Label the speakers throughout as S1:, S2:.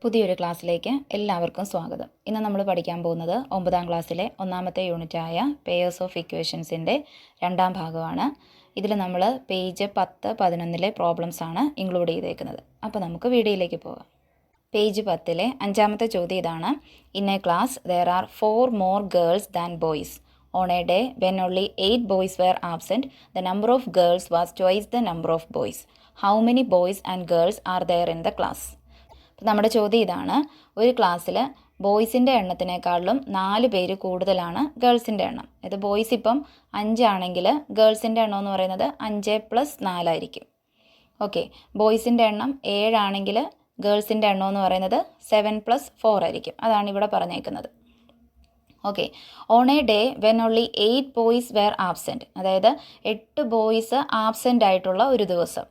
S1: പുതിയൊരു ക്ലാസ്സിലേക്ക് എല്ലാവർക്കും സ്വാഗതം. ഇന്ന് നമ്മൾ പഠിക്കാൻ പോകുന്നത് 9ാം ക്ലാസ്സിലെ ഒന്നാമത്തെ യൂണിറ്റായ പെയേഴ്സ് ഓഫ് ഇക്വേഷൻസിൻ്റെ രണ്ടാം ഭാഗമാണ്. ഇതിൽ നമ്മൾ പേജ് 10-11 പ്രോബ്ലംസ് ആണ് ഇൻക്ലൂഡ് ചെയ്തേക്കുന്നത്. അപ്പോൾ നമുക്ക് വീഡിയോയിലേക്ക് പോകാം. പേജ് 10 അഞ്ചാമത്തെ ചോദ്യം ഇതാണ്. In a class there are 4 more girls than boys. On a day when only 8 boys were absent, the number of girls was twice the number of boys. How many boys and girls are there in the class? അപ്പോൾ നമ്മുടെ ചോദ്യം ഇതാണ്. ഒരു ക്ലാസ്സിൽ ബോയ്സിൻ്റെ എണ്ണത്തിനേക്കാളും 4 പേര് കൂടുതലാണ് ഗേൾസിൻ്റെ എണ്ണം. ഇത് ബോയ്സ് ഇപ്പം 5 ആണെങ്കിൽ ഗേൾസിൻ്റെ എണ്ണം എന്ന് പറയുന്നത് 5 + 4 ആയിരിക്കും. ഓക്കെ, ബോയ്സിൻ്റെ എണ്ണം 7 ആണെങ്കിൽ ഗേൾസിൻ്റെ എണ്ണം എന്ന് പറയുന്നത് 7 + 4 ആയിരിക്കും. അതാണ് ഇവിടെ പറഞ്ഞേക്കുന്നത്. Okay, on a day when only 8 boys were absent, അതായത് 8 ബോയ്സ് ആബ്സെൻ്റ് ആയിട്ടുള്ള ഒരു ദിവസം.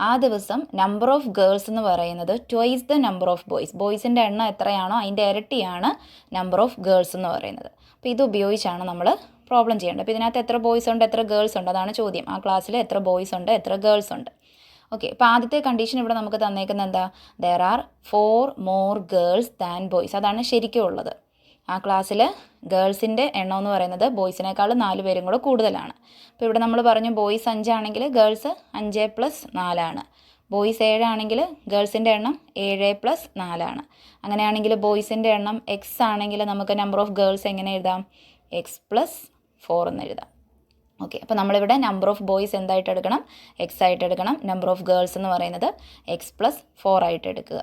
S1: ആ ദിവസം നമ്പർ ഓഫ് ഗേൾസ് എന്ന് പറയുന്നത് twice the number of boys. ബോയ്സിൻ്റെ എണ്ണം എത്രയാണോ അതിൻ്റെ ഇരട്ടിയാണ് നമ്പർ ഓഫ് ഗേൾസ് എന്ന് പറയുന്നത്. അപ്പോൾ ഇത് ഉപയോഗിച്ചാണ് നമ്മൾ പ്രോബ്ലം ചെയ്യേണ്ടത്. അപ്പോൾ ഇതിനകത്ത് എത്ര ബോയ്സ് ഉണ്ട്, എത്ര ഗേൾസ് ഉണ്ട്, അതാണ് ചോദ്യം. ആ ക്ലാസ്സിൽ എത്ര ബോയ്സ് ഉണ്ട്, എത്ര ഗേൾസ് ഉണ്ട്. ഓക്കെ, അപ്പോൾ ആദ്യത്തെ കണ്ടീഷൻ ഇവിടെ നമുക്ക് തന്നേക്കുന്നത് എന്താ? There are 4 more girls than boys. അതാണ് ശരിക്കും ഉള്ളത്. ആ ക്ലാസ്സിൽ ഗേൾസിൻ്റെ എണ്ണം എന്ന് പറയുന്നത് ബോയ്സിനേക്കാളും 4 പേരും കൂടെ കൂടുതലാണ്. അപ്പോൾ ഇവിടെ നമ്മൾ പറഞ്ഞു ബോയ്സ് 5 ആണെങ്കിൽ ഗേൾസ് 5 + 4 ആണ്. ബോയ്സ് 7 ആണെങ്കിൽ ഗേൾസിൻ്റെ എണ്ണം 7 + 4 ആണ്. അങ്ങനെയാണെങ്കിൽ ബോയ്സിൻ്റെ എണ്ണം എക്സ് ആണെങ്കിൽ നമുക്ക് നമ്പർ ഓഫ് ഗേൾസ് എങ്ങനെ എഴുതാം? x + 4 എന്ന് എഴുതാം. ഓക്കെ, അപ്പോൾ നമ്മളിവിടെ നമ്പർ ഓഫ് ബോയ്സ് എന്തായിട്ട് എടുക്കണം? എക്സ് ആയിട്ട് എടുക്കണം. നമ്പർ ഓഫ് ഗേൾസ് എന്ന് പറയുന്നത് x + 4 ആയിട്ട് എടുക്കുക.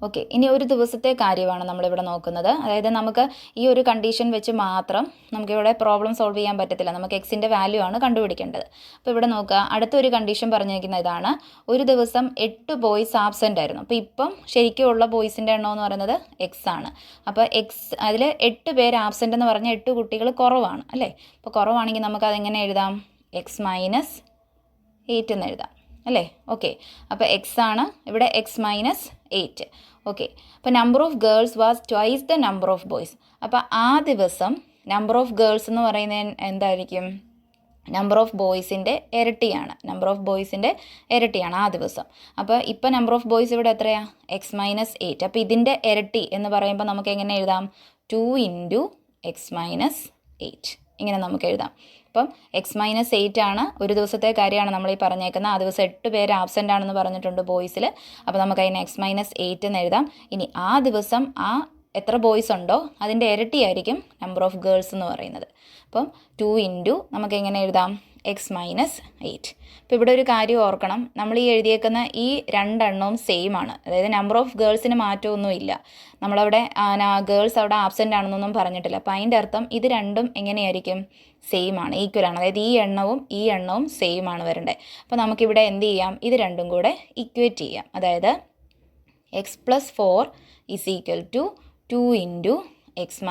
S1: ഓക്കെ, ഇനി ഒരു ദിവസത്തെ കാര്യമാണ് നമ്മളിവിടെ നോക്കുന്നത്. അതായത് നമുക്ക് ഈ ഒരു കണ്ടീഷൻ വെച്ച് മാത്രം നമുക്കിവിടെ പ്രോബ്ലം സോൾവ് ചെയ്യാൻ പറ്റത്തില്ല. നമുക്ക് എക്സിൻ്റെ വാല്യൂ ആണ് കണ്ടുപിടിക്കേണ്ടത്. അപ്പോൾ ഇവിടെ നോക്കുക, അടുത്തൊരു കണ്ടീഷൻ പറഞ്ഞിരിക്കുന്ന ഇതാണ്. ഒരു ദിവസം 8 ബോയ്സ് ആബ്സെൻ്റ് ആയിരുന്നു. അപ്പോൾ ഇപ്പം ശരിക്കുമുള്ള ബോയ്സിൻ്റെ എണ്ണം എന്ന് പറയുന്നത് എക്സ് ആണ്. അപ്പോൾ എക്സ് അതിൽ 8 പേര് ആബ്സെൻ്റ് എന്ന് പറഞ്ഞാൽ 8 കുട്ടികൾ കുറവാണ് അല്ലേ? അപ്പോൾ കുറവാണെങ്കിൽ നമുക്ക് അതെങ്ങനെ എഴുതാം? x - 8 എന്ന് എഴുതാം അല്ലേ? ഓക്കെ, അപ്പോൾ എക്സ് ആണ് ഇവിടെ x - 8. ഓക്കെ, അപ്പോൾ number of girls was twice the number of boys. അപ്പോൾ ആ ദിവസം നമ്പർ ഓഫ് ഗേൾസ് എന്ന് പറയുന്നത് എന്തായിരിക്കും? നമ്പർ ഓഫ് ബോയ്സിൻ്റെ ഇരട്ടിയാണ്. നമ്പർ ഓഫ് ബോയ്സിൻ്റെ ഇരട്ടിയാണ് ആ ദിവസം. അപ്പോൾ ഇപ്പോൾ നമ്പർ ഓഫ് ബോയ്സ് ഇവിടെ എത്രയാണ്? x - 8. അപ്പോൾ ഇതിൻ്റെ ഇരട്ടി എന്ന് പറയുമ്പോൾ നമുക്ക് എങ്ങനെ എഴുതാം? 2 × x - 8 ഇങ്ങനെ നമുക്ക് എഴുതാം. അപ്പം x - 8 ആണ് ഒരു ദിവസത്തെ കാര്യമാണ് നമ്മൾ ഈ പറഞ്ഞേക്കുന്നത്. ആ ദിവസം 8 പേര് ആബ്സെൻ്റ് ആണെന്ന് പറഞ്ഞിട്ടുണ്ട് ബോയ്സിൽ. അപ്പോൾ നമുക്ക് അതിന് x - 8 എന്ന് എഴുതാം. ഇനി ആ ദിവസം എത്ര ബോയ്സ് ഉണ്ടോ അതിൻ്റെ ഇരട്ടിയായിരിക്കും നമ്പർ ഓഫ് ഗേൾസ് എന്ന് പറയുന്നത്. അപ്പം 2 × നമുക്ക് എങ്ങനെ എഴുതാം? x - 8. അപ്പോൾ ഇവിടെ ഒരു കാര്യം ഓർക്കണം, നമ്മൾ ഈ എഴുതിയേക്കുന്ന ഈ രണ്ടെണ്ണവും സെയിം ആണ്. അതായത് നമ്പർ ഓഫ് ഗേൾസിന് മാറ്റമൊന്നുമില്ല. നമ്മളവിടെ ഗേൾസ് അവിടെ ആബ്സെൻ്റ് ആണെന്നൊന്നും പറഞ്ഞിട്ടില്ല. അപ്പോൾ അതിൻ്റെ അർത്ഥം ഇത് രണ്ടും എങ്ങനെയായിരിക്കും? സെയിം ആണ്, ഈക്വൽ ആണ്. അതായത് ഈ എണ്ണവും സെയിം ആണ് വരേണ്ടത്. അപ്പോൾ നമുക്കിവിടെ എന്ത് ചെയ്യാം? ഇത് രണ്ടും കൂടെ ഇക്വേറ്റ് ചെയ്യാം. അതായത് x + 4 = 2 × x -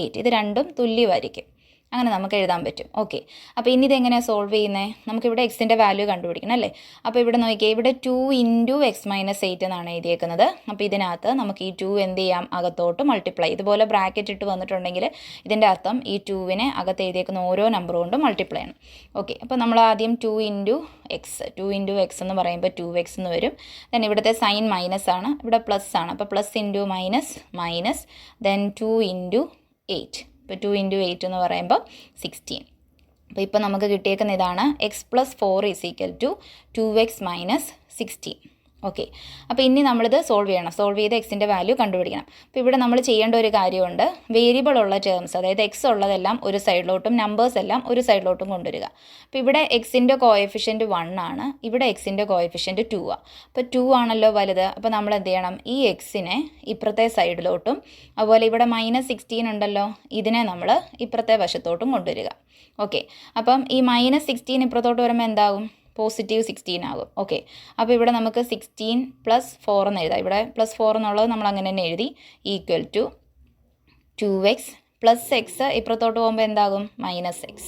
S1: 8. ഇത് രണ്ടും തുല്യമായിരിക്കും. അങ്ങനെ നമുക്ക് എഴുതാൻ പറ്റും. ഓക്കെ, അപ്പോൾ ഇനി ഇതെങ്ങനെയാണ് സോൾവ് ചെയ്യുന്നത്? നമുക്കിവിടെ എക്സിൻ്റെ വാല്യൂ കണ്ടുപിടിക്കണം അല്ലേ? അപ്പോൾ ഇവിടെ നോക്കിയാൽ ഇവിടെ 2 × x - 8 എന്നാണ് എഴുതിയേക്കുന്നത്. അപ്പോൾ ഇതിനകത്ത് നമുക്ക് ഈ 2 എന്ത് ചെയ്യാം? അകത്തോട്ട് മൾട്ടിപ്ലൈ. ഇതുപോലെ ബ്രാക്കറ്റ് ഇട്ട് വന്നിട്ടുണ്ടെങ്കിൽ ഇതിൻ്റെ അർത്ഥം ഈ 2വിനെ അകത്ത് എഴുതിയേക്കുന്ന ഓരോ നമ്പർ കൊണ്ട് മൾട്ടിപ്ലൈ ആണ്. ഓക്കെ, അപ്പോൾ നമ്മൾ ആദ്യം 2 × x എന്ന് പറയുമ്പോൾ 2x എന്ന് വരും. ദെൻ ഇവിടുത്തെ സൈൻ മൈനസ് ആണ്, ഇവിടെ പ്ലസ് ആണ്. അപ്പോൾ പ്ലസ് × മൈനസ് ദെൻ 2 × 8. ഇപ്പോൾ 2 × 8 എന്ന് പറയുമ്പോൾ 16. അപ്പോൾ ഇപ്പോൾ നമുക്ക് കിട്ടിയേക്കുന്ന ഇതാണ് x + 4 = 2x - 16. ഓക്കെ, അപ്പോൾ ഇനി നമ്മളിത് സോൾവ് ചെയ്യണം. സോൾവ് ചെയ്ത് എക്സിൻ്റെ വാല്യൂ കണ്ടുപിടിക്കണം. അപ്പോൾ ഇവിടെ നമ്മൾ ചെയ്യേണ്ട ഒരു കാര്യമുണ്ട്. വേരിയബിൾ ഉള്ള ടേംസ്, അതായത് എക്സ് ഉള്ളതെല്ലാം ഒരു സൈഡിലോട്ടും നമ്പേഴ്സ് എല്ലാം ഒരു സൈഡിലോട്ടും കൊണ്ടുവരിക. അപ്പോൾ ഇവിടെ എക്സിൻ്റെ കോഎഫിഷ്യൻറ്റ് 1 ആണ്, ഇവിടെ എക്സിൻ്റെ കോഎഫിഷ്യൻറ്റ് 2 ആണ്. അപ്പോൾ 2 ആണല്ലോ വലുത്. അപ്പോൾ നമ്മൾ എന്ത് ചെയ്യണം? ഈ എക്സിനെ ഇപ്പുറത്തെ സൈഡിലോട്ടും അതുപോലെ ഇവിടെ -16 ഉണ്ടല്ലോ, ഇതിനെ നമ്മൾ ഇപ്പുറത്തെ വശത്തോട്ടും കൊണ്ടുവരിക. ഓക്കെ, അപ്പം ഈ -16 ഇപ്പുറത്തോട്ട് വരുമ്പോൾ എന്താകും? +16 ആകും. ഓക്കെ, അപ്പോൾ ഇവിടെ നമുക്ക് 16 + 4 എന്ന് എഴുതാം. ഇവിടെ +4 എന്നുള്ളത് നമ്മൾ അങ്ങനെ തന്നെ എഴുതി. = 2x + x ഇപ്പുറത്തോട്ട് പോകുമ്പോൾ എന്താകും? -x.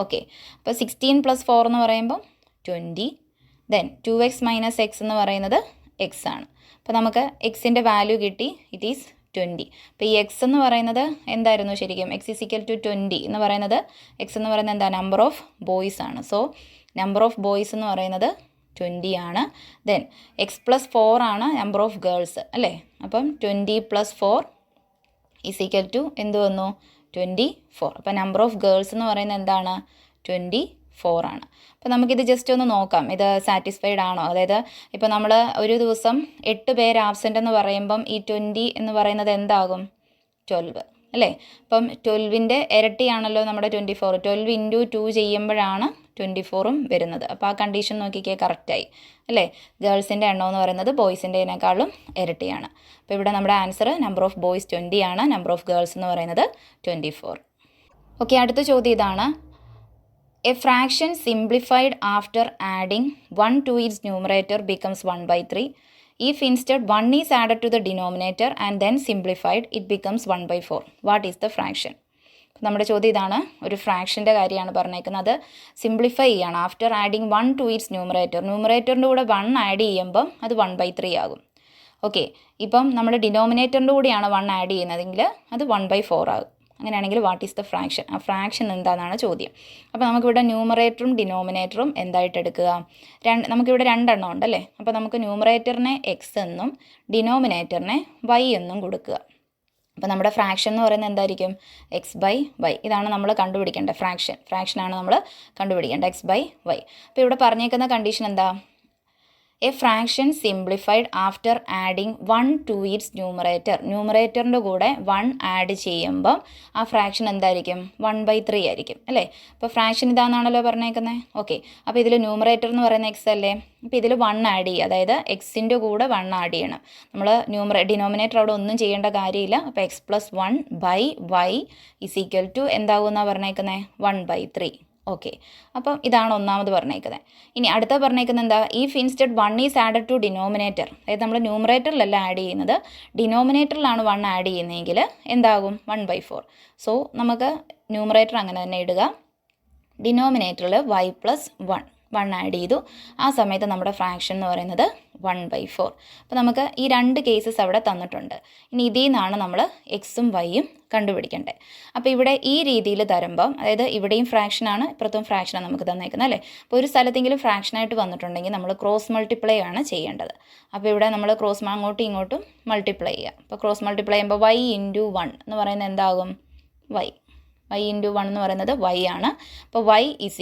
S1: ഓക്കെ, അപ്പോൾ 16 + 4 എന്ന് പറയുമ്പോൾ 20. ദെൻ 2x - x എന്ന് പറയുന്നത് x ആണ്. അപ്പോൾ നമുക്ക് എക്സിൻ്റെ വാല്യൂ കിട്ടി. It is 20. അപ്പോൾ ഈ എക്സ് എന്ന് പറയുന്നത് എന്തായിരുന്നു ശരിക്കും? x = 20 എന്ന് പറയുന്നത്, എക്സ് എന്ന് പറയുന്നത് എന്താ? നമ്പർ ഓഫ് ബോയ്സ് ആണ്. സോ നമ്പർ ഓഫ് ബോയ്സ് എന്ന് പറയുന്നത് 20 ആണ്. ദെൻ എക്സ് പ്ലസ് 4 ആണ് നമ്പർ ഓഫ് ഗേൾസ് അല്ലേ. അപ്പം 20 + 4 = എന്ത് വന്നു 24. അപ്പം നമ്പർ ഓഫ് ഗേൾസ് എന്ന് പറയുന്നത് എന്താണ് 24 ആണ്. അപ്പോൾ നമുക്കിത് ജസ്റ്റ് ഒന്ന് നോക്കാം, ഇത് സാറ്റിസ്ഫൈഡ് ആണോ. അതായത് ഇപ്പോൾ നമ്മൾ ഒരു ദിവസം 8 പേര് ആബ്സെൻ്റ് എന്ന് പറയുമ്പം ഈ 20 എന്ന് പറയുന്നത് എന്താകും 12 അല്ലേ. അപ്പം 12ൻ്റെ ഇരട്ടിയാണല്ലോ നമ്മുടെ 24. 12 × 2 ചെയ്യുമ്പോഴാണ് 24ഉം വരുന്നത്. അപ്പോൾ ആ കണ്ടീഷൻ നോക്കിക്കേ കറക്റ്റായി അല്ലേ. ഗേൾസിൻ്റെ എണ്ണം എന്ന് പറയുന്നത് ബോയ്സിൻ്റെതിനേക്കാളും ഇരട്ടിയാണ്. അപ്പോൾ ഇവിടെ നമ്മുടെ ആൻസർ നമ്പർ ഓഫ് ബോയ്സ് 20 ആണ്, നമ്പർ ഓഫ് ഗേൾസ് എന്ന് പറയുന്നത് 24. ഓക്കെ, അടുത്ത ചോദ്യം ഇതാണ്. A fraction simplified after adding 1 to its numerator becomes 1/3. If instead 1 is added to the denominator and then simplified, it becomes 1/4. What is the fraction? നമ്മുടെ ചോദ്യം ഇതാണ്. ഒരു ഫ്രാക്ഷൻ്റെ കാര്യമാണ് പറഞ്ഞേക്കുന്നത്. അത് സിംപ്ലിഫൈ ചെയ്യണം after adding 1 to its numerator. ന്യൂമറേറ്ററിൻ്റെ കൂടെ 1 add ചെയ്യുമ്പം അത് 1/3 ആകും. ഓക്കെ, ഇപ്പം നമ്മുടെ ഡിനോമിനേറ്ററിൻ്റെ കൂടെയാണ് 1 ആഡ് ചെയ്യുന്നതെങ്കിൽ അത് 1/4 ആകും. അങ്ങനെയാണെങ്കിൽ വാട്ട് ഈസ് ദ ഫ്രാക്ഷൻ? ആ ഫ്രാക്ഷൻ എന്താണെന്നാണ് ചോദ്യം. അപ്പോൾ നമുക്കിവിടെ ന്യൂമറേറ്ററും ഡിനോമിനേറ്ററും എന്തായിട്ട് എടുക്കുക? നമുക്കിവിടെ 2 എണ്ണം ഉണ്ടല്ലേ. അപ്പോൾ നമുക്ക് ന്യൂമറേറ്ററിനെ എക്സ് എന്നും ഡിനോമിനേറ്ററിനെ വൈ എന്നും കൊടുക്കുക. അപ്പോൾ നമ്മുടെ ഫ്രാക്ഷൻ എന്ന് പറയുന്നത് എന്തായിരിക്കും? x/y. ഇതാണ് നമ്മൾ കണ്ടുപിടിക്കേണ്ട ഫ്രാക്ഷനാണ് നമ്മൾ കണ്ടുപിടിക്കേണ്ടത് x/y. അപ്പോൾ ഇവിടെ പറഞ്ഞേക്കുന്ന കണ്ടീഷൻ എന്താ? A fraction simplified after adding 1 to its numerator. ന്യൂമറേറ്ററിൻ്റെ കൂടെ 1 ആഡ് ചെയ്യുമ്പം ആ ഫ്രാക്ഷൻ എന്തായിരിക്കും? 1/3 ആയിരിക്കും അല്ലേ. അപ്പോൾ ഫ്രാക്ഷൻ ഇതാണെന്നാണല്ലോ പറഞ്ഞേക്കുന്നത്. ഓക്കെ, അപ്പോൾ ഇതിൽ ന്യൂമറേറ്റർ എന്ന് പറയുന്ന എക്സ് അല്ലേ. അപ്പോൾ ഇതിൽ 1 ആഡ് ചെയ്യുക, അതായത് എക്സിൻ്റെ കൂടെ 1 ആഡ് ചെയ്യണം. നമ്മൾ ഡിനോമിനേറ്റർ അവിടെ ഒന്നും ചെയ്യേണ്ട കാര്യമില്ല. അപ്പോൾ x + 1/y = എന്താകും എന്നാണ് പറഞ്ഞേക്കുന്നത്? 1/3. ഓക്കെ, അപ്പം ഇതാണ് ഒന്നാമത് പറഞ്ഞേക്കുന്നത്. ഇനി അടുത്ത പറഞ്ഞേക്കുന്നത് എന്താ? If instead 1 is added to denominator. അതായത് നമ്മൾ ന്യൂമറേറ്ററിലല്ല ആഡ് ചെയ്യുന്നത്, ഡിനോമിനേറ്ററിലാണ് 1 ആഡ് ചെയ്യുന്നതെങ്കിൽ എന്താകും? 1/4. സോ നമുക്ക് ന്യൂമറേറ്റർ അങ്ങനെ തന്നെ ഇടുക. ഡിനോമിനേറ്ററിൽ y + 1 ആഡ് ചെയ്തു. ആ സമയത്ത് നമ്മുടെ ഫ്രാക്ഷൻ എന്ന് പറയുന്നത് 1/4. അപ്പോൾ നമുക്ക് ഈ 2 കേസസ് അവിടെ തന്നിട്ടുണ്ട്. ഇനി ഇതിൽ നിന്നാണ് നമ്മൾ എക്സും വൈയും കണ്ടുപിടിക്കേണ്ടത്. അപ്പോൾ ഇവിടെ ഈ രീതിയിൽ തരുമ്പം, അതായത് ഇവിടെയും ഫ്രാക്ഷനാണ് ഇപ്പുറത്തും ഫ്രാക്ഷനാണ് നമുക്ക് തന്നേക്കുന്നത് അല്ലേ. അപ്പോൾ ഒരു സ്ഥലത്തെങ്കിലും ഫ്രാക്ഷനായിട്ട് വന്നിട്ടുണ്ടെങ്കിൽ നമ്മൾ ക്രോസ് മൾട്ടിപ്ലൈ ആണ് ചെയ്യേണ്ടത്. അപ്പോൾ ഇവിടെ നമ്മൾ അങ്ങോട്ടും ഇങ്ങോട്ടും മൾട്ടിപ്ലൈ ചെയ്യുക. അപ്പോൾ ക്രോസ് മൾട്ടിപ്ലൈ ചെയ്യുമ്പോൾ y × 1 എന്ന് പറയുന്നത് എന്താകും? y × 1 എന്ന് പറയുന്നത് y ആണ്. അപ്പോൾ y =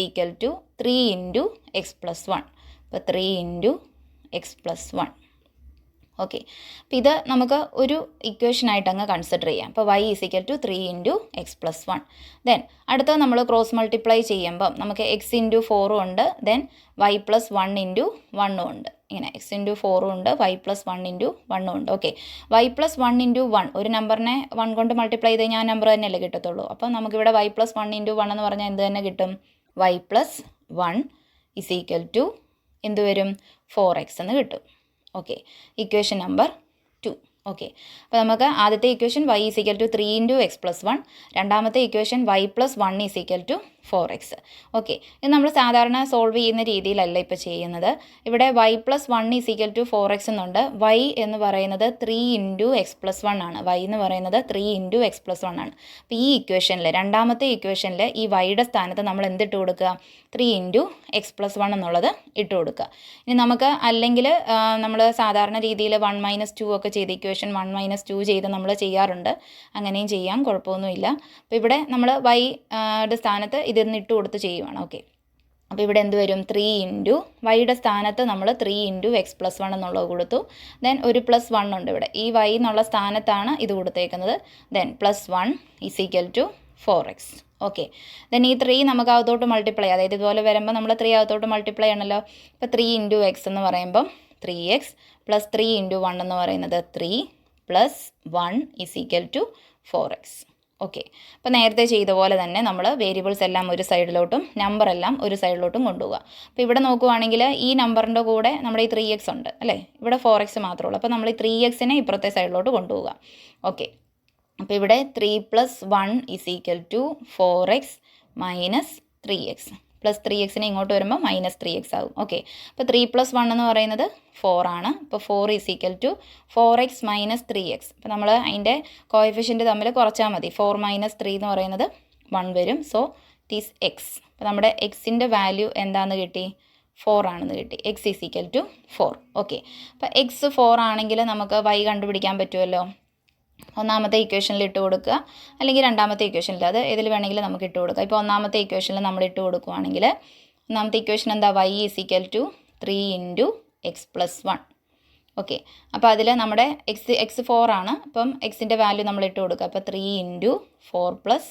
S1: 3 × x + 1. അപ്പോൾ 3 × x + 1. ഓക്കെ, അപ്പോൾ ഇത് നമുക്ക് ഒരു ഇക്വേഷനായിട്ട് അങ്ങ് കൺസിഡർ ചെയ്യാം. അപ്പോൾ y = 3 × x + 1. ദെൻ അടുത്തത് നമ്മൾ ക്രോസ് മൾട്ടിപ്ലൈ ചെയ്യുമ്പം നമുക്ക് x × 4 ഉണ്ട്, ദെൻ y + 1 × 1 ഉണ്ട്. ഇങ്ങനെ x × 4 ഉണ്ട്, y + 1 × 1 ഉണ്ട്. ഓക്കെ, y + 1 × 1 ഒരു നമ്പറിനെ 1 കൊണ്ട് മൾട്ടിപ്ലൈ ചെയ്ത് കഴിഞ്ഞാൽ ആ നമ്പർ തന്നെയല്ലേ കിട്ടത്തുള്ളൂ. അപ്പോൾ നമുക്കിവിടെ y + 1 × 1 എന്ന് പറഞ്ഞാൽ എന്ത് തന്നെ കിട്ടും? y + 1 = എന്ത് വരും? 4x എന്ന് കിട്ടും. Okay, equation number 2. ഓക്കെ, അപ്പോൾ നമുക്ക് ആദ്യത്തെ ഇക്വേഷൻ y = 3 × x + 1, രണ്ടാമത്തെ ഇക്വേഷൻ y + 1 = 4x. ഓക്കെ, ഇത് നമ്മൾ സാധാരണ സോൾവ് ചെയ്യുന്ന രീതിയിലല്ല ഇപ്പോൾ ചെയ്യുന്നത്. ഇവിടെ y + 1 = 4x എന്നുണ്ട്. y എന്ന് പറയുന്നത് 3 × x + 1 ആണ്. y എന്ന് പറയുന്നത് 3 × x + 1 ആണ്. അപ്പോൾ ഈ ഇക്വേഷനിൽ, രണ്ടാമത്തെ ഇക്വേഷനിൽ ഈ വൈയുടെ സ്ഥാനത്ത് നമ്മൾ എന്തിട്ട് കൊടുക്കുക? 3 × x + 1 എന്നുള്ളത് ഇട്ട് കൊടുക്കുക. ഇനി നമുക്ക് അല്ലെങ്കിൽ നമ്മൾ സാധാരണ രീതിയിൽ 1 - 2 ഒക്കെ ചെയ്ത് ഇക്വേഷൻ 1 - 2 ചെയ്ത് നമ്മൾ ചെയ്യാറുണ്ട്. അങ്ങനെയും ചെയ്യാം, കുഴപ്പമൊന്നുമില്ല. അപ്പോൾ ഇവിടെ നമ്മൾ വൈയുടെ സ്ഥാനത്ത് ഇതിന്ന് ഇട്ട് കൊടുത്ത് ചെയ്യുവാണ്. ഓക്കെ, അപ്പോൾ ഇവിടെ എന്ത് വരും? 3 × വൈയുടെ സ്ഥാനത്ത് നമ്മൾ 3 × x + 1 എന്നുള്ളത് കൊടുത്തു. ദെൻ ഒരു +1 ഉണ്ട് ഇവിടെ, ഈ y എന്നുള്ള സ്ഥാനത്താണ് ഇത് കൊടുത്തേക്കുന്നത്. Then +1 = 4x. ഓക്കെ, ദെൻ ഈ 3 നമുക്ക് അകത്തോട്ട് മൾട്ടിപ്ലൈ, അതായത് ഇതുപോലെ വരുമ്പോൾ നമ്മൾ 3 അകത്തോട്ട് മൾട്ടിപ്ലൈ ആണല്ലോ. ഇപ്പോൾ 3 × x എന്ന് പറയുമ്പം 3x + 3 × 1 എന്ന് പറയുന്നത് 3 + 1 = 4x. ഓക്കെ, അപ്പോൾ നേരത്തെ ചെയ്ത പോലെ തന്നെ നമ്മൾ വേരിയബിൾസ് എല്ലാം ഒരു സൈഡിലോട്ടും നമ്പർ എല്ലാം ഒരു സൈഡിലോട്ടും കൊണ്ടുപോകുക. അപ്പോൾ ഇവിടെ നോക്കുവാണെങ്കിൽ ഈ നമ്പറിൻ്റെ കൂടെ നമ്മുടെ ഈ 3x ഉണ്ട് അല്ലേ, ഇവിടെ 4x മാത്രമേ ഉള്ളൂ. അപ്പോൾ നമ്മൾ ഈ 3xനെ ഇപ്പുറത്തെ സൈഡിലോട്ട് കൊണ്ടുപോകുക. ഓക്കെ, അപ്പോൾ ഇവിടെ 3 + 1 = 4x - 3x. പ്ലസ് 3xനെ ഇങ്ങോട്ട് വരുമ്പോൾ -3x ആകും. ഓക്കെ, അപ്പോൾ 3 + 1 എന്ന് പറയുന്നത് 4 ആണ്. അപ്പോൾ 4 = 4x - 3x. അപ്പോൾ നമ്മൾ അതിൻ്റെ കോഎഫിഷ്യൻറ്റ് തമ്മിൽ കുറച്ചാൽ മതി. 4 - 3 എന്ന് പറയുന്നത് 1 വരും. So it is x. അപ്പോൾ നമ്മുടെ എക്സിൻ്റെ വാല്യൂ എന്താണെന്ന് കിട്ടി? 4 ആണെന്ന് കിട്ടി. X is equal to 4. Okay, അപ്പോൾ എക്സ് 4 ആണെങ്കിൽ നമുക്ക് വൈ കണ്ടുപിടിക്കാൻ പറ്റുമല്ലോ. ഒന്നാമത്തെ ഇക്വേഷനിൽ ഇട്ട് കൊടുക്കുക, അല്ലെങ്കിൽ രണ്ടാമത്തെ ഇക്വേഷനിൽ, അത് ഏതിൽ വേണമെങ്കിലും നമുക്ക് ഇട്ട് കൊടുക്കുക. ഇപ്പോൾ ഒന്നാമത്തെ ഇക്വേഷനിൽ നമ്മൾ ഇട്ട് കൊടുക്കുകയാണെങ്കിൽ ഒന്നാമത്തെ ഇക്വേഷൻ എന്താ, y is equal to 3 into x plus 1. Okay, അപ്പോൾ അതിൽ നമ്മുടെ എക്സ് 4 ആണ്, അപ്പം എക്സിൻ്റെ വാല്യൂ നമ്മൾ ഇട്ട് കൊടുക്കുക. അപ്പോൾ 3 ഇൻറ്റു 4 പ്ലസ്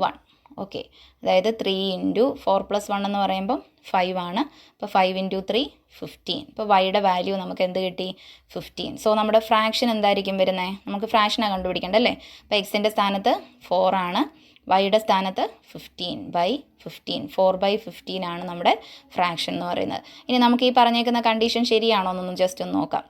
S1: 1. ഓക്കെ, അതായത് 3 ഇൻറ്റു 4 പ്ലസ് 1 എന്ന് പറയുമ്പം 5 ആണ്. അപ്പോൾ 5 ഇൻറ്റു 3 15. ഇപ്പോൾ വൈയുടെ വാല്യൂ നമുക്ക് എന്ത് കിട്ടി, 15. സോ നമ്മുടെ ഫ്രാക്ഷൻ എന്തായിരിക്കും വരുന്നത്, നമുക്ക് ഫ്രാക്ഷനാണ് കണ്ടുപിടിക്കേണ്ടത് അല്ലേ. അപ്പോൾ എക്സിൻ്റെ സ്ഥാനത്ത് 4 ആണ്, വൈയുടെ സ്ഥാനത്ത് 15/15. 4/15 ആണ് നമ്മുടെ ഫ്രാക്ഷൻ എന്ന് പറയുന്നത്. ഇനി നമുക്ക് ഈ പറഞ്ഞേക്കുന്ന കണ്ടീഷൻ ശരിയാണോ എന്നൊന്നും ജസ്റ്റ് ഒന്ന് നോക്കാം.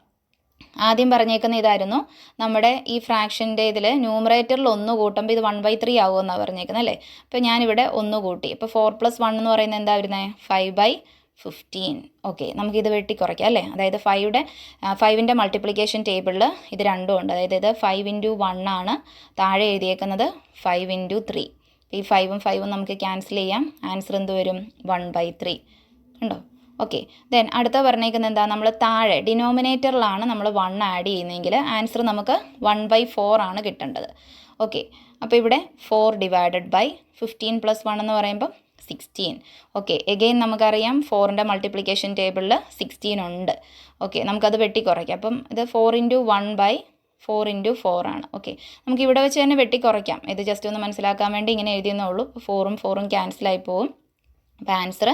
S1: ആദ്യം പറഞ്ഞേക്കുന്ന ഇതായിരുന്നു, നമ്മുടെ ഈ ഫ്രാക്ഷൻ്റെ ഇതിൽ ന്യൂമറേറ്ററിൽ 1 കൂട്ടുമ്പോൾ ഇത് 1/3 ആകുമെന്നാണ് പറഞ്ഞേക്കുന്നത് അല്ലേ. അപ്പോൾ ഞാനിവിടെ 1 കൂട്ടി. അപ്പോൾ 4 + 1 എന്ന് പറയുന്നത് എന്താ വരുന്നത്, 5/15. ഓക്കെ, നമുക്കിത് വെട്ടി കുറയ്ക്കാം അല്ലേ. അതായത് 5ൻ്റെ മൾട്ടിപ്ലിക്കേഷൻ ടേബിളിൽ ഇത് രണ്ടും ഉണ്ട്. അതായത് ഇത് 5 ഇൻറ്റു 1 ആണ്, താഴെ എഴുതിയേക്കുന്നത് 5 ഇൻറ്റു 3. ഈ 5ഉം 5ഉം നമുക്ക് ക്യാൻസൽ ചെയ്യാം. ആൻസർ എന്ത് വരും, 1/3 ഉണ്ടോ. ഓക്കെ, ദെൻ അടുത്ത പറഞ്ഞേക്കുന്നത് എന്താ, നമ്മൾ താഴെ ഡിനോമിനേറ്ററിലാണ് നമ്മൾ 1 ആഡ് ചെയ്യുന്നതെങ്കിൽ ആൻസർ നമുക്ക് 1/4 ആണ് കിട്ടേണ്ടത്. ഓക്കെ, അപ്പോൾ ഇവിടെ 4 ഡിവൈഡഡ് ബൈ 15 + 1 എന്ന് പറയുമ്പം 16. ഓക്കെ, എഗെയിൻ നമുക്കറിയാം 4ൻ്റെ മൾട്ടിപ്ലിക്കേഷൻ ടേബിളിൽ 16 ഉണ്ട്. ഓക്കെ, നമുക്കത് വെട്ടി കുറയ്ക്കാം. അപ്പം ഇത് 4 ഇൻറ്റു 1/4 ഇൻറ്റു 4 ആണ്. ഓക്കെ, നമുക്ക് ഇവിടെ വെച്ച് തന്നെ വെട്ടി കുറയ്ക്കാം. ഇത് ജസ്റ്റ് ഒന്ന് മനസ്സിലാക്കാൻ വേണ്ടി ഇങ്ങനെ എഴുതിയെന്നേ ഉള്ളൂ. 4ഉം 4ഉം ക്യാൻസലായി പോവും. അപ്പോൾ ആൻസർ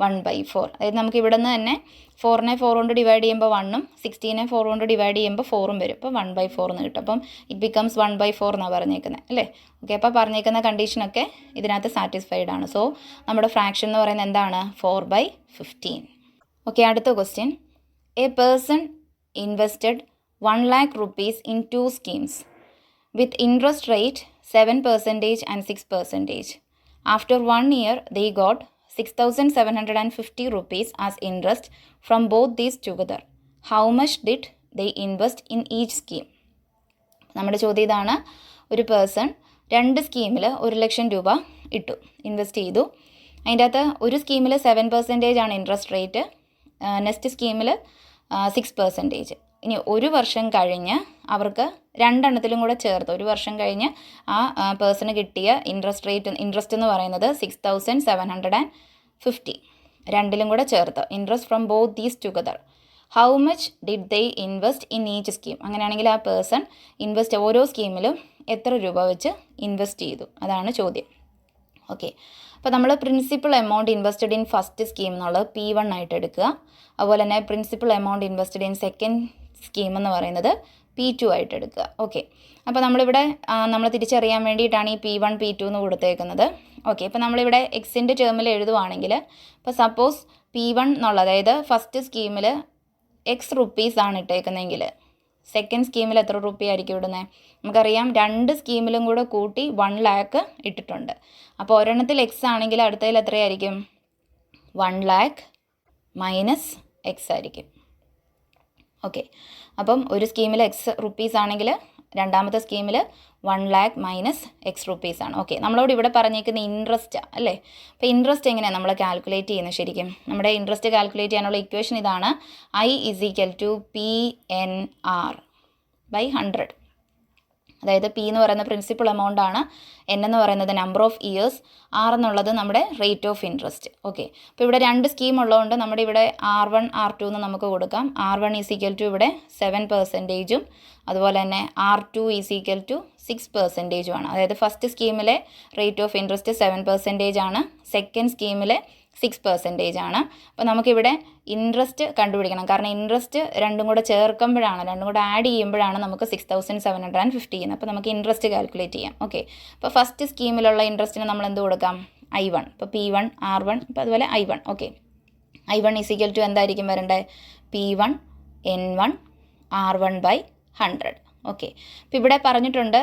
S1: 1/4. അതായത് നമുക്ക് ഇവിടെ നിന്ന് തന്നെ 4നെ 4 കൊണ്ട് ഡിവൈഡ് ചെയ്യുമ്പോൾ 1ഉം 16നെ 4 കൊണ്ട് ഡിവൈഡ് ചെയ്യുമ്പോൾ 4ഉം വരും. അപ്പോൾ 1/4 എന്ന് കിട്ടും. അപ്പം ഇറ്റ് ബിക്കംസ് 1/4 എന്നാണ് പറഞ്ഞേക്കുന്നത് അല്ലേ. ഓക്കെ, അപ്പോൾ പറഞ്ഞേക്കുന്ന കണ്ടീഷനൊക്കെ ഇതിനകത്ത് സാറ്റിസ്ഫൈഡ് ആണ്. സോ നമ്മുടെ ഫ്രാക്ഷൻ എന്ന് പറയുന്നത് എന്താണ്, 4/15. ഓക്കെ, അടുത്ത question. A person invested 1 lakh rupees in 2 schemes with interest rate 7% and 6%. After 1 year, they got 6,750 rupees as interest from both these together. How much did they invest in each scheme? നമ്മുടെ ചോദ്യം ഇതാണ്. ഒരു person 2 സ്കീമിൽ 1 ലക്ഷം രൂപ invest ചെയ്തു. അതിൻ്റെ അകത്ത് ഒരു സ്കീമിൽ 7% ആണ് ഇൻട്രസ്റ്റ് റേറ്റ്, നെക്സ്റ്റ് സ്കീമിൽ 6%. ഇനി 1 വർഷം കഴിഞ്ഞ് അവർക്ക് രണ്ടെണ്ണത്തിലും കൂടെ ചേർത്ത് 1 വർഷം കഴിഞ്ഞ് ആ പേഴ്സണ് കിട്ടിയ ഇൻട്രസ്റ്റ് എന്ന് പറയുന്നത് 6,750. രണ്ടിലും കൂടെ ചേർത്ത് interest from both these together. How much did they invest in each scheme? അങ്ങനെയാണെങ്കിൽ ആ പേഴ്സൺ ഓരോ സ്കീമിലും എത്ര രൂപ വെച്ച് ഇൻവെസ്റ്റ് ചെയ്തു, അതാണ് ചോദ്യം. ഓക്കെ, അപ്പോൾ നമ്മൾ principal amount invested in first scheme എന്നുള്ളത് P1 ആയിട്ട് എടുക്കുക. അതുപോലെ തന്നെ principal amount invested in second scheme എന്ന് പറയുന്നത് P2 ആയിട്ട് എടുക്കുക. ഓക്കെ, അപ്പോൾ നമ്മളിവിടെ നമ്മൾ തിരിച്ചറിയാൻ വേണ്ടിയിട്ടാണ് ഈ P1 P2 എന്ന് കൊടുത്തേക്കുന്നത്. ഓക്കെ, അപ്പോൾ നമ്മളിവിടെ എക്സിൻ്റെ ടേമിൽ എഴുതുവാണെങ്കിൽ, ഇപ്പോൾ സപ്പോസ് P1 എന്നുള്ള, അതായത് ഫസ്റ്റ് സ്കീമിൽ എക്സ് റുപ്പീസ് ആണ് ഇട്ടേക്കുന്നതെങ്കിൽ സെക്കൻഡ് സ്കീമിൽ എത്ര രൂപയായിരിക്കും ഇടുന്നത്? നമുക്കറിയാം 2 സ്കീമിലും കൂടെ കൂട്ടി 1 lakh ഇട്ടിട്ടുണ്ട്. അപ്പോൾ ഒരെണ്ണത്തിൽ എക്സ് ആണെങ്കിൽ അടുത്തതിൽ എത്രയായിരിക്കും? 1 lakh മൈനസ് എക്സ് ആയിരിക്കും. ഓക്കെ, അപ്പം ഒരു സ്കീമിൽ എക്സ് റുപ്പീസ് ആണെങ്കിൽ രണ്ടാമത്തെ സ്കീമിൽ 1 lakh മൈനസ് എക്സ് റുപ്പീസ് ആണ്. ഓക്കെ, നമ്മളോട് ഇവിടെ പറഞ്ഞേക്കുന്ന ഇൻട്രസ്റ്റ് അല്ലേ. അപ്പോൾ ഇൻട്രസ്റ്റ് എങ്ങനെയാണ് നമ്മൾ കാൽക്കുലേറ്റ് ചെയ്യുന്നത്? ശരിക്കും നമ്മുടെ ഇൻട്രസ്റ്റ് കാൽക്കുലേറ്റ് ചെയ്യാനുള്ള ഇക്വേഷൻ ഇതാണ്. I = PNR/100. അതായത് P എന്ന് പറയുന്ന പ്രിൻസിപ്പൽ എമൗണ്ട് ആണ്, N എന്ന് പറയുന്നത് നമ്പർ ഓഫ് ഇയേഴ്സ്, R എന്നുള്ളത് നമ്മുടെ റേറ്റ് ഓഫ് ഇൻട്രസ്റ്റ്. ഓക്കെ, അപ്പോൾ ഇവിടെ 2 സ്കീം ഉള്ളതുകൊണ്ട് നമ്മുടെ ഇവിടെ R1 R2 എന്ന് നമുക്ക് കൊടുക്കാം. R1 = ഇവിടെ 7%, അതുപോലെ തന്നെ R2 = 6% ആണ്. അതായത് ഫസ്റ്റ് സ്കീമിലെ റേറ്റ് ഓഫ് ഇൻട്രസ്റ്റ് 7% ആണ്, സെക്കൻഡ് സ്കീമിലെ 6% ആണ്. അപ്പോൾ നമുക്കിവിടെ ഇൻട്രസ്റ്റ് കണ്ടുപിടിക്കണം. കാരണം ഇൻട്രസ്റ്റ് രണ്ടും കൂടെ ചേർക്കുമ്പോഴാണ്, രണ്ടും കൂടെ ആഡ് ചെയ്യുമ്പോഴാണ് നമുക്ക് 6,750 ചെയ്യുന്നത്. അപ്പോൾ നമുക്ക് ഇൻട്രസ്റ്റ് കാൽക്കുലേറ്റ് ചെയ്യാം. ഓക്കെ, അപ്പോൾ ഫസ്റ്റ് സ്കീമിലുള്ള ഇൻട്രസ്റ്റിന് നമ്മൾ എന്ത് കൊടുക്കാം? I1. ഇപ്പോൾ P1 R1, അപ്പോൾ അതുപോലെ I1. ഓക്കെ, I1 = എന്തായിരിക്കും വരേണ്ടത്? P1 N1 R1/100. ഓക്കെ, അപ്പോൾ ഇവിടെ പറഞ്ഞിട്ടുണ്ട്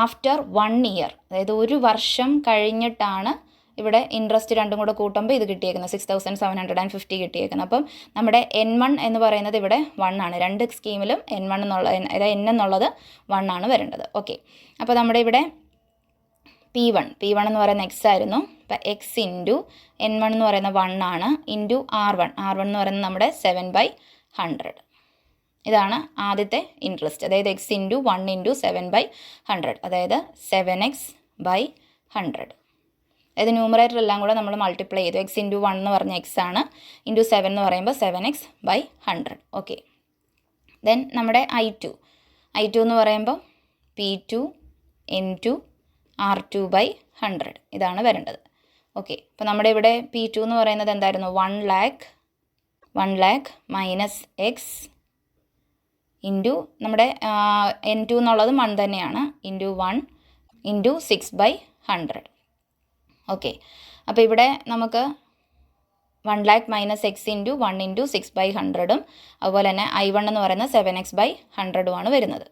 S1: ആഫ്റ്റർ 1 ഇയർ, അതായത് 1 വർഷം കഴിഞ്ഞിട്ടാണ് ഇവിടെ ഇൻട്രസ്റ്റ് രണ്ടും കൂടെ കൂട്ടുമ്പോൾ ഇത് കിട്ടിയേക്കുന്നത് 6,750 കിട്ടിയേക്കുന്നത്. അപ്പം നമ്മുടെ N1 എന്ന് പറയുന്നത് ഇവിടെ 1 ആണ്. 2 സ്കീമിലും N1 അതായത് N എന്നുള്ളത് 1 ആണ് വരേണ്ടത്. ഓക്കെ, അപ്പോൾ നമ്മുടെ ഇവിടെ P1 എന്ന് പറയുന്ന എക്സ് ആയിരുന്നു. അപ്പോൾ എക്സ് ഇൻറ്റു n1 എന്ന് പറയുന്ന 1 ആണ് ഇൻറ്റു R1 എന്ന് പറയുന്നത് നമ്മുടെ 7/100. ഇതാണ് ആദ്യത്തെ ഇൻട്രസ്റ്റ്, അതായത് എക്സ് ഇൻറ്റു 1 ഇൻറ്റു 7/100, അതായത് 7x/100. അതായത് ന്യൂമറേറ്റർ എല്ലാം കൂടെ നമ്മൾ മൾട്ടിപ്ലൈ ചെയ്തു. എക്സ് ഇൻറ്റു 1 എന്ന് പറഞ്ഞ എക്സ് ആണ്, ഇൻറ്റു 7 എന്ന് പറയുമ്പോൾ 7x/100. ഓക്കെ, ദെൻ നമ്മുടെ I2 എന്ന് പറയുമ്പോൾ P2 N2 R2/100 ഇതാണ് വരേണ്ടത്. ഓക്കെ, അപ്പോൾ നമ്മുടെ ഇവിടെ P2 എന്ന് പറയുന്നത് എന്തായിരുന്നു? 1 lakh മൈനസ് എക്സ് ഇൻറ്റു നമ്മുടെ N2 എന്നുള്ളത് 1 തന്നെയാണ്, ഇൻറ്റു 1 ഇൻറ്റു 6/100. ഓക്കെ, അപ്പോൾ ഇവിടെ നമുക്ക് 1 lakh minus x into 1 into 6/100ഉം അതുപോലെ തന്നെ I1 എന്ന് പറയുന്നത് 7x/100ഉമാണ് വരുന്നത്.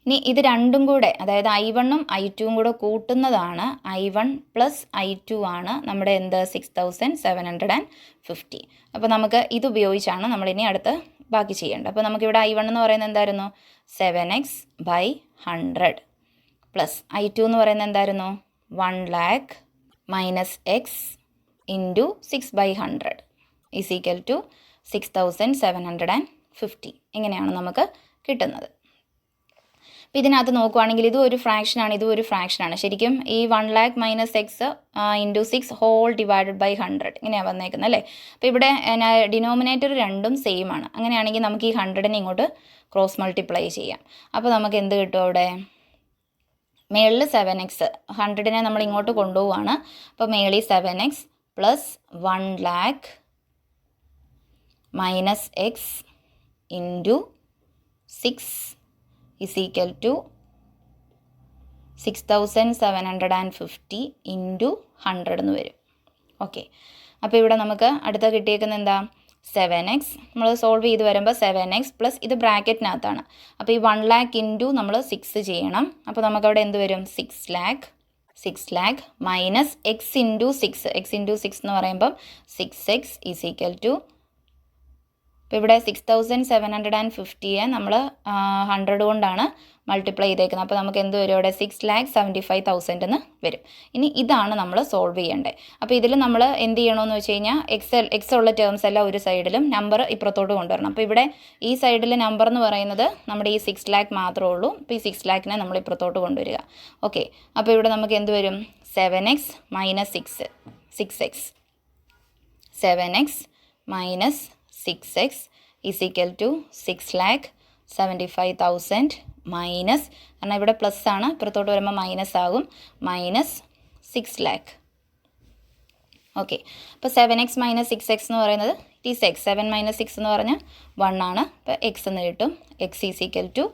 S1: ഇനി ഇത് രണ്ടും കൂടെ, അതായത് I1ഉം I2ഉം കൂടെ കൂട്ടുന്നതാണ് I1 പ്ലസ് I2 ആണ് നമ്മുടെ എന്ത് 6750. അപ്പോൾ നമുക്ക് ഇത് ഉപയോഗിച്ചാണ് നമ്മളിനി അടുത്ത് ബാക്കി ചെയ്യേണ്ടത്. അപ്പോൾ നമുക്കിവിടെ I1 എന്ന് പറയുന്നത് എന്തായിരുന്നു? 7x/100 പ്ലസ് I2 എന്ന് പറയുന്നത് എന്തായിരുന്നു? 1 lakh minus x into 6/100 is equal to 6750. ഇങ്ങനെയാണ് നമുക്ക് കിട്ടുന്നത്. അപ്പോൾ ഇതിനകത്ത് നോക്കുവാണെങ്കിൽ ഇതും ഒരു ഫ്രാക്ഷനാണ്, ഇതും ഒരു ഫ്രാക്ഷനാണ്. ശരിക്കും ഈ 1 lakh minus x into 6 whole divided by 100 ഇങ്ങനെയാണ് വന്നേക്കുന്നത് അല്ലേ. അപ്പോൾ ഇവിടെ ഡിനോമിനേറ്റർ രണ്ടും സെയിം ആണ്. അങ്ങനെയാണെങ്കിൽ നമുക്ക് ഈ 100നെ ഇങ്ങോട്ട് ക്രോസ് മൾട്ടിപ്ലൈ ചെയ്യാം. അപ്പോൾ നമുക്ക് എന്ത് കിട്ടും? അവിടെ മേളിൽ 7x, 100നെ നമ്മൾ ഇങ്ങോട്ട് കൊണ്ടുപോവാണ്. അപ്പോൾ മേളിൽ 7x plus 1 lakh minus x into 6 is equal to 6750 into 100 എന്ന് വരും. ഓക്കെ, അപ്പോൾ ഇവിടെ നമുക്ക് അടുത്ത കിട്ടിയേക്കുന്നത് എന്താ? 7x. നമ്മൾ സോൾവ് ചെയ്ത് വരുമ്പോൾ 7x പ്ലസ് ഇത് ബ്രാക്കറ്റിനകത്താണ്. അപ്പോൾ ഈ 1 lakh ഇൻറ്റു നമ്മൾ 6 ചെയ്യണം. അപ്പോൾ നമുക്കവിടെ എന്ത് വരും? 6 lakh മൈനസ് എക്സ് ഇൻറ്റു 6 എന്ന് പറയുമ്പം 6x ഈസ് ഈക്വൽ ടു, ഇപ്പോൾ ഇവിടെ 6750യെ നമ്മൾ 100 കൊണ്ടാണ് മൾട്ടിപ്ലൈ ചെയ്തേക്കുന്നത്. അപ്പോൾ നമുക്ക് എന്ത് വരും? ഇവിടെ 6,75,000 എന്ന് വരും. ഇനി ഇതാണ് നമ്മൾ സോൾവ് ചെയ്യേണ്ടത്. അപ്പോൾ ഇതിൽ നമ്മൾ എന്ത് ചെയ്യണമെന്ന് വെച്ച് കഴിഞ്ഞാൽ എക്സ് ഉള്ള ടേംസ് എല്ലാം ഒരു സൈഡിലും നമ്പർ ഇപ്പുറത്തോട്ട് കൊണ്ടുവരണം. അപ്പോൾ ഇവിടെ ഈ സൈഡിൽ നമ്പർ എന്ന് പറയുന്നത് നമ്മുടെ ഈ 6 lakh മാത്രമേ ഉള്ളൂ. അപ്പോൾ ഈ 6 lakhനെ നമ്മൾ ഇപ്പുറത്തോട്ട് കൊണ്ടുവരിക. ഓക്കെ, അപ്പോൾ ഇവിടെ നമുക്ക് എന്ത് വരും? 7x minus 6x 7x minus 6x is equal to 6,75,000 minus, കാരണം ഇവിടെ പ്ലസ് ആണ്, ഇപ്പുറത്തോട്ട് വരുമ്പോൾ മൈനസ് ആകും, മൈനസ് 6 lakh. ഓക്കെ, അപ്പോൾ 7x മൈനസ് 6x എന്ന് പറയുന്നത് ഇറ്റ് ഈസ് എക്സ്. 7 മൈനസ് 6 എന്ന് പറഞ്ഞാൽ 1 ആണ്. അപ്പോൾ എക്സ് എന്ന് കിട്ടും. X is equal to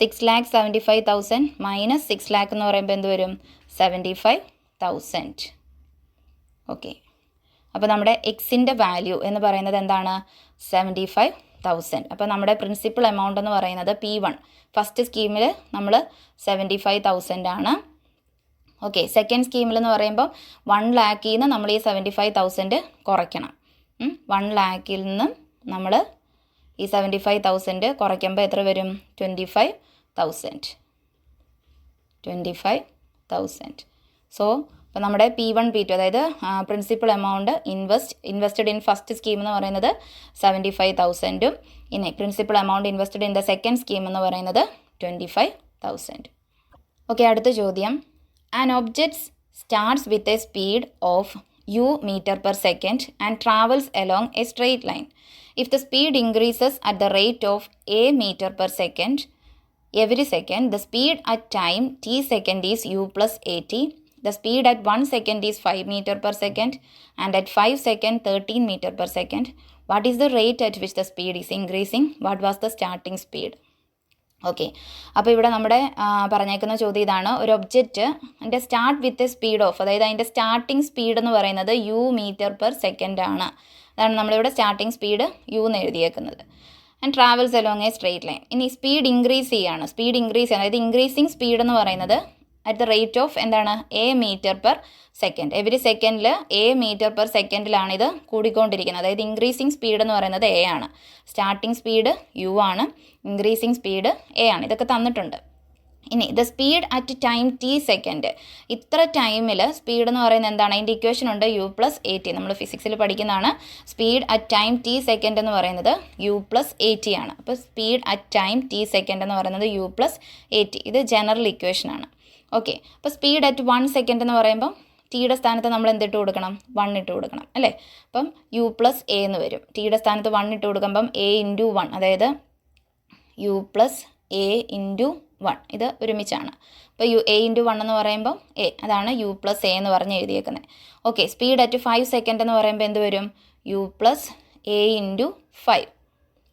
S1: 6,75,000 minus 6 lakh എന്ന് പറയുമ്പോൾ എന്ത് വരും? 75,000. ഓക്കെ, അപ്പോൾ നമ്മുടെ എക്സിൻ്റെ വാല്യൂ എന്ന് പറയുന്നത് എന്താണ്? 75,000. അപ്പോൾ നമ്മുടെ പ്രിൻസിപ്പൽ എമൗണ്ട് എന്ന് പറയുന്നത് P1 ഫസ്റ്റ് സ്കീമിൽ നമ്മൾ 75,000 ആണ്. ഓക്കെ, സെക്കൻഡ് സ്കീമിൽ എന്ന് പറയുമ്പോൾ 1 lakhൽ നിന്ന് നമ്മൾ ഈ 75,000 കുറയ്ക്കണം. 1 lakhൽ നിന്നും നമ്മൾ ഈ 75,000 കുറയ്ക്കുമ്പോൾ എത്ര വരും? 25,000. സോ അപ്പോൾ നമ്മുടെ P1 P2 അതായത് principal amount invested in first scheme എന്ന് പറയുന്നത് 75,000ഉം ഇനി principal amount invested in the second scheme എന്ന് പറയുന്നത് 25,000. ഓക്കെ, അടുത്ത ചോദ്യം. An object starts with a speed of u meter per second and travels along a straight line. If the speed increases at the rate of a meter per second every second, the speed at time t second is u plus at. The speed at 1 second is 5 meter per second and at 5 second 13 meter per second. What is the rate at which the speed is increasing? What was the starting speed? Okay, അപ്പോൾ ഇവിടെ നമ്മുടെ പറഞ്ഞേക്കുന്ന ചോദ്യം ഇതാണ്. ഒരു object അതിൻ്റെ start with a speed of, അതായത് അതിൻ്റെ സ്റ്റാർട്ടിങ് സ്പീഡ് എന്ന് പറയുന്നത് u meter per second ആണ്. അതാണ് നമ്മളിവിടെ സ്റ്റാർട്ടിങ് സ്പീഡ് u എന്ന് എഴുതിയേക്കുന്നത്. And travels along a straight line. ഇനി സ്പീഡ് ഇൻക്രീസ് ചെയ്യാണ്, അതായത് ഇൻക്രീസിങ് സ്പീഡ് എന്ന് പറയുന്നത് അറ്റ് ദ റേറ്റ് ഓഫ് എന്താണ്? a meter per second. Every സെക്കൻഡിൽ a meter per secondലാണ് ഇത് കൂടിക്കൊണ്ടിരിക്കുന്നത്. അതായത് ഇൻക്രീസിങ് സ്പീഡ് എന്ന് പറയുന്നത് a ആണ്, സ്റ്റാർട്ടിങ് സ്പീഡ് u ആണ്, ഇൻക്രീസിങ് സ്പീഡ് a ആണ്. ഇതൊക്കെ തന്നിട്ടുണ്ട്. ഇനി the speed at time t second, ഇത്ര ടൈമിൽ സ്പീഡ് എന്ന് പറയുന്നത് എന്താണ്? അതിൻ്റെ ഇക്വേഷൻ ഉണ്ട് യു പ്ലസ് എ ടി. നമ്മൾ ഫിസിക്സിൽ പഠിക്കുന്നതാണ്. Speed at time t second എന്ന് പറയുന്നത് യു പ്ലസ് എ ടി ആണ്. അപ്പോൾ speed at time t second എന്ന് പറയുന്നത് യു പ്ലസ് എ ടി. ഇത് ജനറൽ ഇക്വേഷനാണ്. ഓക്കെ, അപ്പോൾ സ്പീഡ് അറ്റ് 1 സെക്കൻഡ് എന്ന് പറയുമ്പോൾ ടിയുടെ സ്ഥാനത്ത് നമ്മൾ എന്തിട്ട് കൊടുക്കണം? 1 ഇട്ട് കൊടുക്കണം അല്ലേ? അപ്പം യു പ്ലസ് എ എന്ന് വരും. ടിയുടെ സ്ഥാനത്ത് 1 ഇട്ട് കൊടുക്കുമ്പം എ ഇൻറ്റു 1, അതായത് യു പ്ലസ് എ ഇൻറ്റു 1, ഇത് ഒരുമിച്ചാണ്. അപ്പോൾ എ ഇൻറ്റു 1 എന്ന് പറയുമ്പോൾ എ, അതാണ് യു പ്ലസ് എ എന്ന് പറഞ്ഞ് എഴുതിയേക്കുന്നത്. ഓക്കെ, സ്പീഡ് അറ്റ് 5 സെക്കൻഡ് എന്ന് പറയുമ്പോൾ എന്ത് വരും? യു പ്ലസ് എ ഇൻറ്റു 5,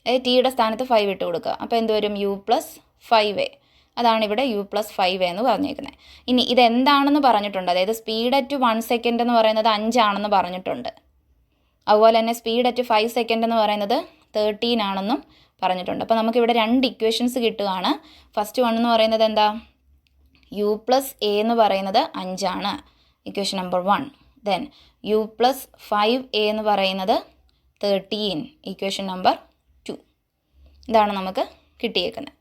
S1: അതായത് ടിയുടെ സ്ഥാനത്ത് 5 ഇട്ട് കൊടുക്കുക. അപ്പോൾ എന്ത് വരും? U plus 5a. അതാണ് ഇവിടെ യു പ്ലസ് 5a എന്ന് പറഞ്ഞേക്കുന്നത്. ഇനി ഇതെന്താണെന്ന് പറഞ്ഞിട്ടുണ്ട്, അതായത് സ്പീഡ് അറ്റ് 1 സെക്കൻഡ് എന്ന് പറയുന്നത് 5 ആണെന്ന് പറഞ്ഞിട്ടുണ്ട്. അതുപോലെ തന്നെ സ്പീഡ് അറ്റ് 5 സെക്കൻഡ് എന്ന് പറയുന്നത് 13 ആണെന്നും പറഞ്ഞിട്ടുണ്ട്. അപ്പോൾ നമുക്കിവിടെ 2 ഇക്വേഷൻസ് കിട്ടുകയാണ്. ഫസ്റ്റ് വൺ എന്ന് പറയുന്നത് എന്താ? യു പ്ലസ് എ എന്ന് പറയുന്നത് 5 ആണ്, equation number 1. Then you plus 5a എന്ന് പറയുന്നത് 13, ഇക്വേഷൻ നമ്പർ 2. ഇതാണ് നമുക്ക് കിട്ടിയേക്കുന്നത്.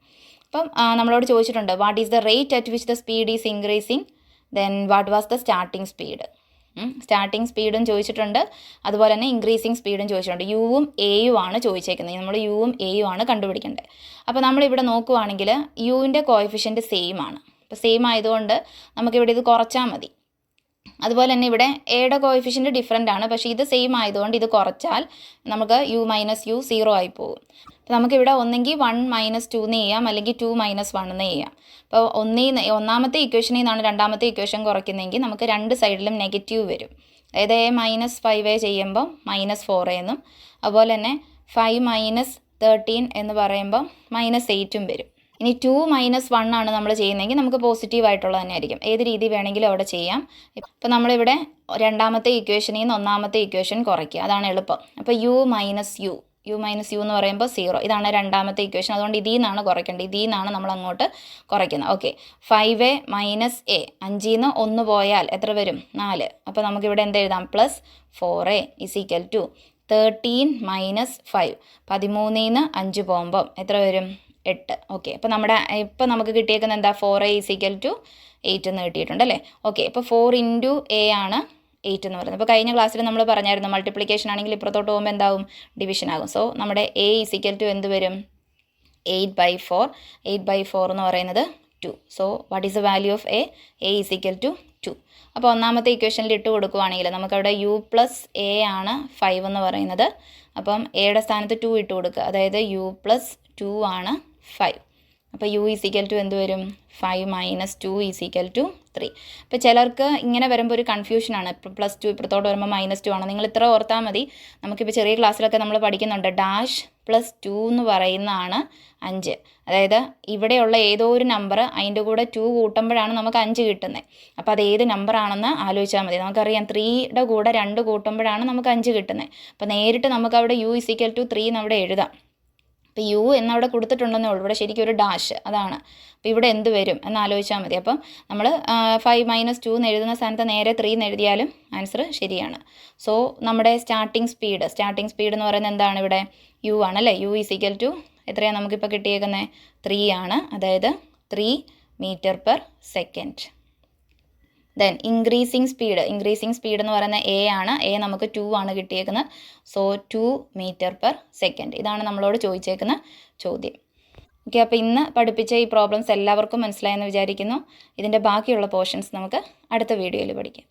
S1: അപ്പം നമ്മളോട് ചോദിച്ചിട്ടുണ്ട് what is the rate at which the speed is increasing, then what was the starting speed. Starting സ്പീഡും ചോദിച്ചിട്ടുണ്ട്, അതുപോലെ തന്നെ ഇൻക്രീസിങ് സ്പീഡും ചോദിച്ചിട്ടുണ്ട്. യുവും എയും ആണ് ചോദിച്ചേക്കുന്നത്. നമ്മൾ യുവും എയും ആണ് കണ്ടുപിടിക്കേണ്ടത്. അപ്പോൾ നമ്മളിവിടെ നോക്കുവാണെങ്കിൽ യുവിൻ്റെ കോഎഫിഷ്യൻറ്റ് സെയിം ആണ്. അപ്പോൾ സെയിം ആയതുകൊണ്ട് നമുക്കിവിടെ ഇത് കുറച്ചാൽ മതി. അതുപോലെ തന്നെ ഇവിടെ എയുടെ കോഎഫിഷ്യൻറ്റ് ഡിഫറൻ്റ് ആണ്, പക്ഷേ ഇത് സെയിം ആയതുകൊണ്ട് ഇത് കുറച്ചാൽ നമുക്ക് യു മൈനസ് യു 0 ആയി പോകും. അപ്പോൾ നമുക്കിവിടെ ഒന്നെങ്കിൽ 1 മൈനസ് 2 എന്ന് ചെയ്യാം, അല്ലെങ്കിൽ 2 മൈനസ് 1 എന്ന് ചെയ്യാം. അപ്പോൾ ഒന്നാമത്തെ ഇക്വേഷനിൽ നിന്നാണ് രണ്ടാമത്തെ ഇക്വേഷൻ കുറയ്ക്കുന്നതെങ്കിൽ നമുക്ക് രണ്ട് സൈഡിലും നെഗറ്റീവ് വരും. അതായത് എ മൈനസ് 5a ചെയ്യുമ്പോൾ -4a എന്നും, അതുപോലെ തന്നെ 5 മൈനസ് 13 എന്ന് പറയുമ്പോൾ -8ഉം വരും. ഇനി 2 മൈനസ് 1 ആണ് നമ്മൾ ചെയ്യുന്നതെങ്കിൽ നമുക്ക് പോസിറ്റീവായിട്ടുള്ളത് തന്നെ ആയിരിക്കും. ഏത് രീതി വേണമെങ്കിലും അവിടെ ചെയ്യാം. ഇപ്പോൾ നമ്മളിവിടെ രണ്ടാമത്തെ ഇക്വേഷനിൽ നിന്ന് ഒന്നാമത്തെ ഇക്വേഷൻ കുറയ്ക്കുക, അതാണ് എളുപ്പം. അപ്പോൾ യു മൈനസ് യു എന്ന് പറയുമ്പോൾ 0, ഇതാണ് രണ്ടാമത്തെ ഇക്വേഷൻ. അതുകൊണ്ട് ഇതിൽ നിന്നാണ് കുറയ്ക്കേണ്ടത്, ഇതിൽ നിന്നാണ് നമ്മൾ അങ്ങോട്ട് കുറയ്ക്കുന്നത്. ഓക്കെ, 5a മൈനസ് എ, 5ൽ നിന്ന് 1 പോയാൽ എത്ര വരും? 4. അപ്പോൾ നമുക്കിവിടെ എന്ത് എഴുതാം? Plus 4a is equal to 13 minus 5, 13ൽ നിന്ന് 5 പോകുമ്പോൾ എത്ര വരും? 8. ഓക്കെ, അപ്പോൾ ഇപ്പോൾ നമുക്ക് കിട്ടിയേക്കുന്നത് എന്താ? 4a ഈസ് ഈക്വൽ ടു 8 എന്ന് കിട്ടിയിട്ടുണ്ട് അല്ലേ? ഓക്കെ, അപ്പോൾ 4 ഇൻറ്റു എ ആണ് 8 എന്ന് പറയുന്നത്. അപ്പോൾ കഴിഞ്ഞ ക്ലാസ്സിൽ നമ്മൾ പറഞ്ഞായിരുന്നു മൾട്ടിപ്ലിക്കേഷൻ ആണെങ്കിൽ ഇപ്പുറത്തോട്ട് പോകുമ്പോൾ എന്താവും? ഡിവിഷൻ ആകും. സോ നമ്മുടെ എ ഈസ് ഈക്വൽ ടു എന്ത് വരും? 8/4. 8/4 എന്ന് പറയുന്നത് 2. So what is the value of a? A is equal to 2. അപ്പോൾ ഒന്നാമത്തെ ഇക്വേഷനിൽ ഇട്ട് കൊടുക്കുകയാണെങ്കിൽ നമുക്കവിടെ യു പ്ലസ് എ ആണ് 5 എന്ന് പറയുന്നത്. അപ്പം എയുടെ സ്ഥാനത്ത് 2 ഇട്ട് കൊടുക്കുക, അതായത് യു പ്ലസ് 2 ആണ് 5. അപ്പോൾ യു ഈസ് ഈക്വൽ ടു എന്ത് വരും? 5 മൈനസ് 2 ഈസ് ഈക്വൽ ടു 3. ഇപ്പോൾ ചിലർക്ക് ഇങ്ങനെ വരുമ്പോൾ ഒരു കൺഫ്യൂഷനാണ്. ഇപ്പോൾ +2 ഇപ്പുറത്തോട്ട് വരുമ്പോൾ -2 ആണ്. നിങ്ങൾ ഇത്ര ഓർത്താൽ മതി. നമുക്കിപ്പോൾ ചെറിയ ക്ലാസ്സിലൊക്കെ നമ്മൾ പഠിക്കുന്നുണ്ട് ഡാഷ് +2 എന്ന് പറയുന്നതാണ് 5. അതായത് ഇവിടെയുള്ള ഏതോ ഒരു നമ്പർ അതിൻ്റെ കൂടെ 2 കൂട്ടുമ്പോഴാണ് നമുക്ക് 5 കിട്ടുന്നത്. അപ്പോൾ അത് ഏത് നമ്പറാണെന്ന് ആലോചിച്ചാൽ മതി. നമുക്കറിയാം 3യുടെ കൂടെ 2 കൂട്ടുമ്പോഴാണ് നമുക്ക് 5 കിട്ടുന്നത്. അപ്പോൾ നേരിട്ട് നമുക്കവിടെ യു ഈസ് ഈക്വൽ ടു 3 എന്ന് അവിടെ എഴുതാം. അപ്പോൾ യു എന്നവിടെ കൊടുത്തിട്ടുണ്ടെന്നേ ഉള്ളൂ, ഇവിടെ ശരിക്കും ഒരു ഡാഷ് അതാണ്. അപ്പോൾ ഇവിടെ എന്ത് വരും എന്ന് ആലോചിച്ചാൽ മതി. അപ്പം നമ്മൾ 5 മൈനസ് 2 എന്ന് എഴുതുന്ന സ്ഥാനത്ത് നേരെ 3 എന്ന് എഴുതിയാലും ആൻസർ ശരിയാണ്. സോ നമ്മുടെ സ്റ്റാർട്ടിംഗ് സ്പീഡ് എന്ന് പറയുന്നത് എന്താണ്? ഇവിടെ യു ആണല്ലേ? യു ഈസ് ഈക്വൽ ടു എത്രയാണ് നമുക്കിപ്പോൾ കിട്ടിയേക്കുന്നത്? 3 ആണ്, അതായത് 3 metre per second. Then increasing speed എന്ന് പറയുന്നത് എ ആണ്. എ നമുക്ക് 2 ആണ് കിട്ടിയേക്കുന്നത്. So 2 metre per second. ഇതാണ് നമ്മളോട് ചോദിച്ചേക്കുന്ന ചോദ്യം. ഓക്കെ, അപ്പോൾ ഇന്ന് പഠിപ്പിച്ച ഈ പ്രോബ്ലംസ് എല്ലാവർക്കും മനസ്സിലായെന്ന് വിചാരിക്കുന്നു. ഇതിൻ്റെ ബാക്കിയുള്ള പോർഷൻസ് നമുക്ക് അടുത്ത വീഡിയോയിൽ പഠിക്കാം.